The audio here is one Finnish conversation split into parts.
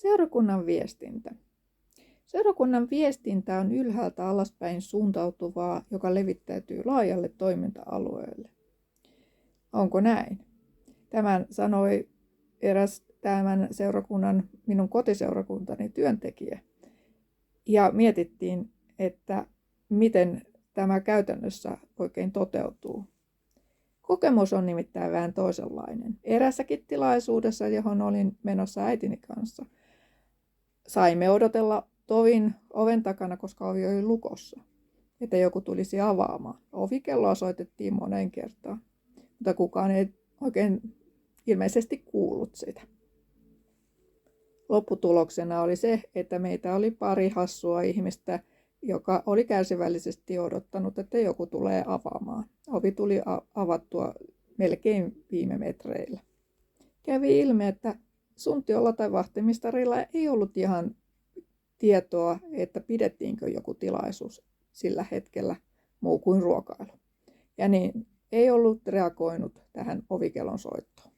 Seurakunnan viestintä. Seurakunnan viestintä on ylhäältä alaspäin suuntautuvaa, joka levittäytyy laajalle toiminta-alueelle. Onko näin? Tämän sanoi eräs tämän seurakunnan, minun kotiseurakuntani työntekijä. Ja mietittiin, että miten tämä käytännössä oikein toteutuu. Kokemus on nimittäin vähän toisenlainen. Erässäkin tilaisuudessa, johon olin menossa äitini kanssa, saimme odotella tovin oven takana, koska ovi oli lukossa, että joku tulisi avaamaan. Ovikelloa soitettiin moneen kertaan, mutta kukaan ei oikein ilmeisesti kuullut sitä. Lopputuloksena oli se, että meitä oli pari hassua ihmistä, joka oli kärsivällisesti odottanut, että joku tulee avaamaan. Ovi tuli avattua melkein viime metreillä. Kävi ilmi, että Suntiolla tai vahtimistarilla ei ollut ihan tietoa, että pidettiinkö joku tilaisuus sillä hetkellä muu kuin ruokailu. Ja niin ei ollut reagoinut tähän ovikellon soittoon.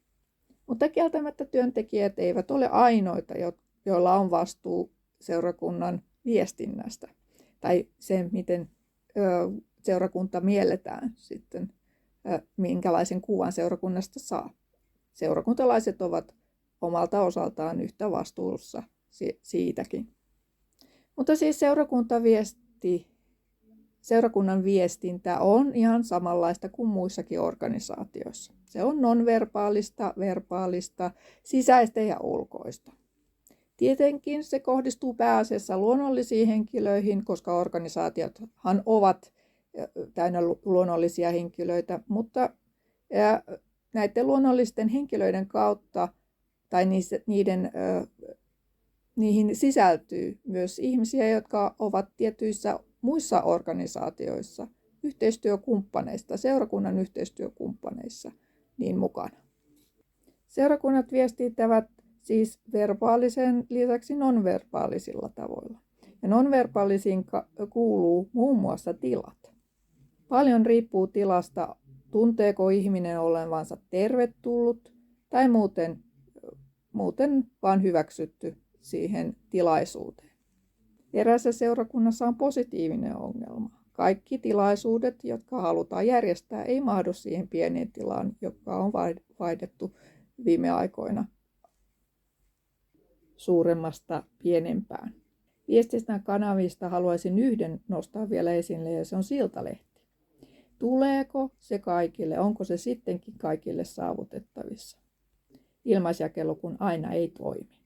Mutta kieltämättä työntekijät eivät ole ainoita, joilla on vastuu seurakunnan viestinnästä. Tai se, miten seurakunta mielletään sitten, minkälaisen kuvan seurakunnasta saa. Seurakuntalaiset ovat omalta osaltaan yhtä vastuussa siitäkin. Mutta siis seurakunnan viestintä on ihan samanlaista kuin muissakin organisaatioissa. Se on nonverbaalista, verbaalista, sisäistä ja ulkoista. Tietenkin se kohdistuu pääasiassa luonnollisiin henkilöihin, koska organisaatiothan ovat täynnä luonnollisia henkilöitä, mutta näiden luonnollisten henkilöiden kautta tai niihin sisältyy myös ihmisiä, jotka ovat tietyissä muissa organisaatioissa, yhteistyökumppaneista, seurakunnan yhteistyökumppaneissa niin mukana. Seurakunnat viestittävät siis verbaalisen lisäksi nonverbaalisilla tavoilla. Ja nonverbaalisiin kuuluu muun muassa tilat. Paljon riippuu tilasta, tunteeko ihminen olevansa tervetullut tai muuten vaan hyväksytty siihen tilaisuuteen. Eräässä seurakunnassa on positiivinen ongelma. Kaikki tilaisuudet, jotka halutaan järjestää, ei mahdu siihen pieneen tilaan, joka on vaihdettu viime aikoina suuremmasta pienempään. Viestinnän kanavista haluaisin yhden nostaa vielä esille, ja se on Siltalehti. Tuleeko se kaikille? Onko se sittenkin kaikille saavutettavissa? Ilmaisjakelu kun aina ei toimi.